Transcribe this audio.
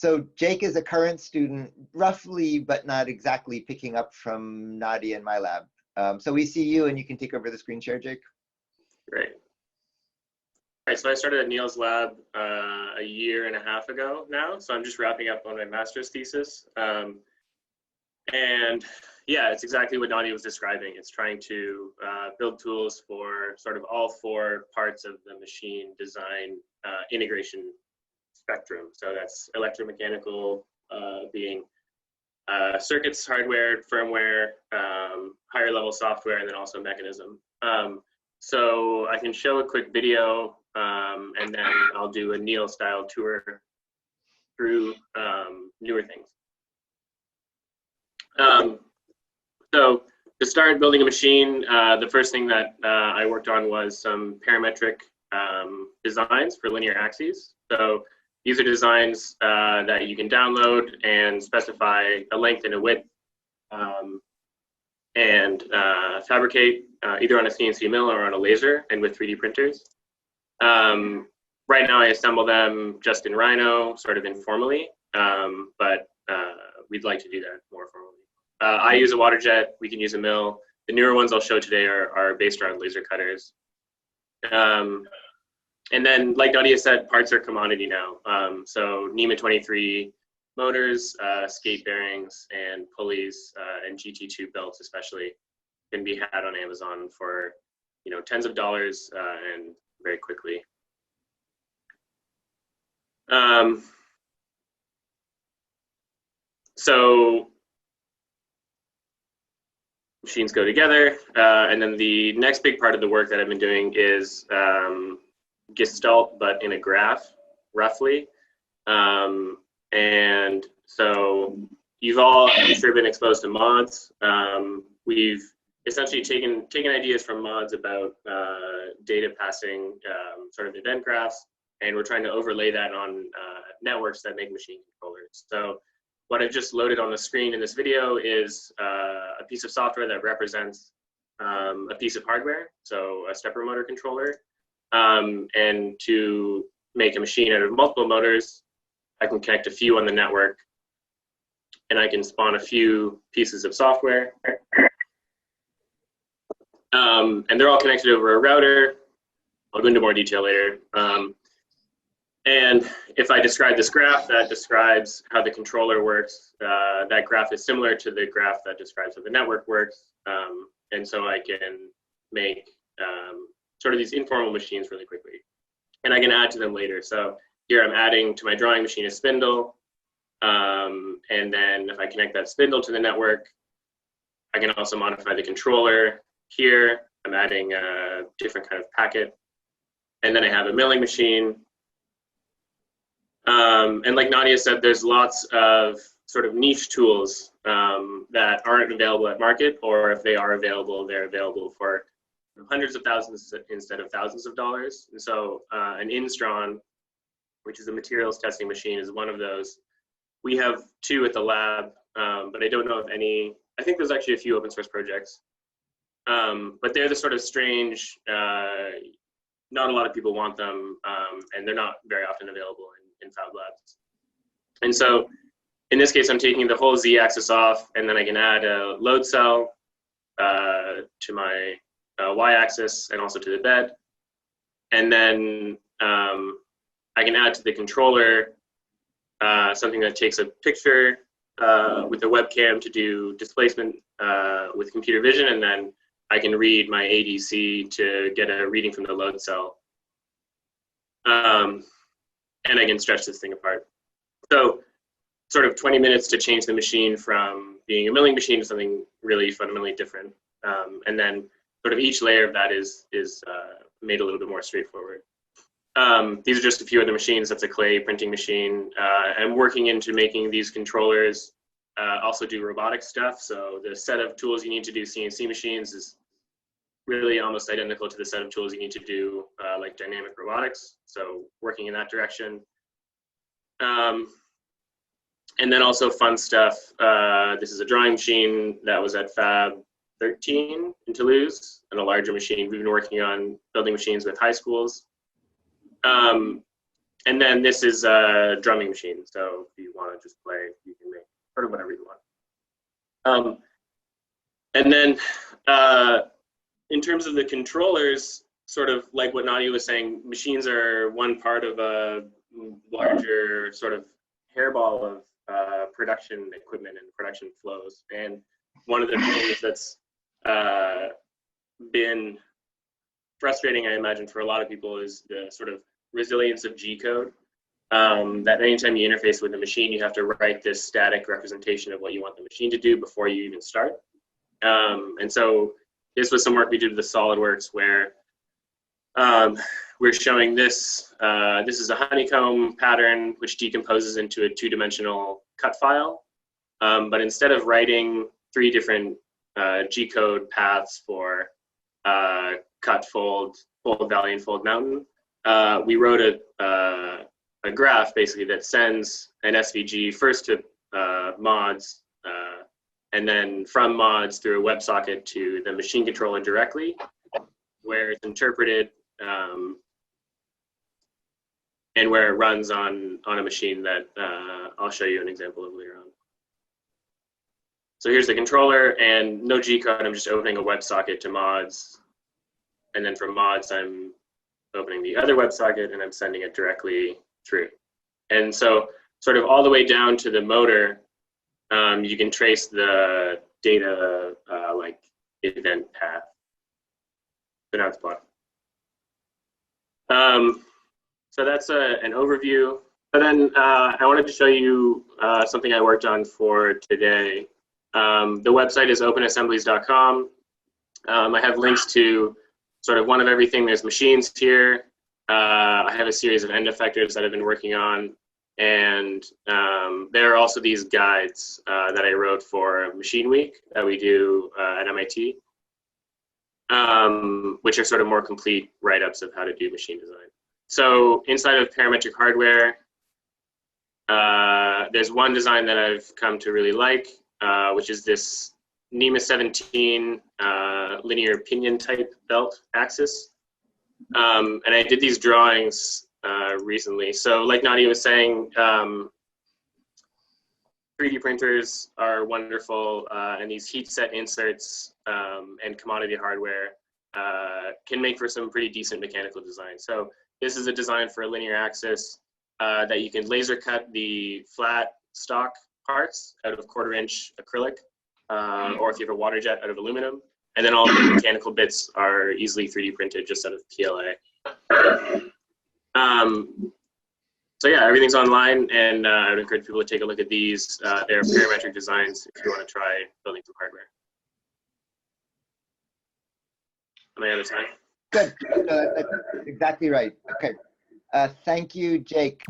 So Jake is a current student, roughly, but not exactly, picking up from Nadia in my lab. So we see you, and you can take over the screen share, Jake. Great. All right, so I started at Neals Lab a year and a half ago now, so I'm just wrapping up on my master's thesis. And yeah, it's exactly what Nadia was describing. It's trying to build tools for sort of all four parts of the machine design integration spectrum. So that's electromechanical, being circuits, hardware, firmware, higher level software, and then also mechanism. So I can show a quick video, and then I'll do a Neil style tour through newer things. So to start building a machine, the first thing that I worked on was some parametric designs for linear axes. So these are designs that you can download and specify a length and a width, and fabricate either on a CNC mill or on a laser and with 3D printers. Right now I assemble them just in Rhino, sort of informally, but we'd like to do that more formally. I use a water jet, we can use a mill. The newer ones I'll show today are based around laser cutters. And then, like Nadia said, parts are commodity now. So NEMA 23 motors, skate bearings, and pulleys, and GT2 belts especially can be had on Amazon for, you know, tens of dollars and very quickly. So machines go together, and then the next big part of the work that I've been doing is Gestalt, but in a graph, roughly. And so you've all, I'm sure, been exposed to mods. We've essentially taken ideas from mods about data passing sort of event graphs, and we're trying to overlay that on networks that make machine controllers. So what I've just loaded on the screen in this video is a piece of software that represents a piece of hardware, so a stepper motor controller. And to make a machine out of multiple motors, I can connect a few on the network, and I can spawn a few pieces of software. And they're all connected over a router. I'll go into more detail later. And if I describe this graph, that describes how the controller works. That graph is similar to the graph that describes how the network works. And so I can make sort of these informal machines really quickly. And I can add to them later. So here I'm adding to my drawing machine a spindle. And then if I connect that spindle to the network, I can also modify the controller. Here I'm adding a different kind of packet. And then I have a milling machine. And like Nadia said, there's lots of sort of niche tools that aren't available at market, or if they are available, they're available for hundreds of thousands instead of thousands of dollars. And so an Instron, which is a materials testing machine, is one of those. We have two at the lab, but I don't know if any. I think there's actually a few open source projects, but they're the sort of strange, not a lot of people want them, and they're not very often available in fab labs. And so in this case, I'm taking the whole Z-axis off, and then I can add a load cell to my Y-axis and also to the bed. And then I can add to the controller something that takes a picture with a webcam to do displacement with computer vision, and then I can read my ADC to get a reading from the load cell. And I can stretch this thing apart. So sort of 20 minutes to change the machine from being a milling machine to something really fundamentally different. And then sort of each layer of that is made a little bit more straightforward. These are just a few of the machines. That's a clay printing machine. I'm working into making these controllers also do robotic stuff. So the set of tools you need to do CNC machines is really almost identical to the set of tools you need to do like dynamic robotics. So working in that direction. And then also fun stuff. This is a drawing machine that was at Fab 13 in Toulouse, and a larger machine. We've been working on building machines with high schools. And then this is a drumming machine. So if you want to just play, you can make sort of whatever you want. And then in terms of the controllers, sort of like what Nadia was saying, machines are one part of a larger sort of hairball of production equipment and production flows. And one of the things that's been frustrating, I imagine, for a lot of people is the sort of resilience of G code. That anytime you interface with a machine, you have to write this static representation of what you want the machine to do before you even start. And so this was some work we did with the SolidWorks where we're showing this. This is a honeycomb pattern which decomposes into a two-dimensional cut file. But instead of writing 3 different G code paths for cut, fold, fold valley, and fold mountain, we wrote a graph basically that sends an SVG first to mods, and then from mods through a WebSocket to the machine controller directly, where it's interpreted and where it runs on a machine that I'll show you an example of later on. So here's the controller, and no G code. I'm just opening a WebSocket to mods, and then from mods, I'm opening the other WebSocket and I'm sending it directly through. And so sort of all the way down to the motor, you can trace the data like event path. So now it's blocked. So that's an overview. But then I wanted to show you something I worked on for today. The website is openassemblies.com. I have links to sort of one of everything. There's machines here. I have a series of end effectors that I've been working on. And there are also these guides that I wrote for Machine Week that we do at MIT, which are sort of more complete write-ups of how to do machine design. So inside of parametric hardware, there's one design that I've come to really like, which is this NEMA 17 linear pinion type belt axis. And I did these drawings recently. So like Nadia was saying, 3D printers are wonderful, and these heat set inserts and commodity hardware can make for some pretty decent mechanical design. So this is a design for a linear axis that you can laser cut the flat stock parts out of 1/4" acrylic, or if you have a water jet, out of aluminum. And then all the mechanical bits are easily 3D printed just out of PLA. So yeah, everything's online, and I would encourage people to take a look at these. They're parametric designs if you want to try building some hardware. Am I out of time? Good. That's exactly right. Okay. Thank you, Jake.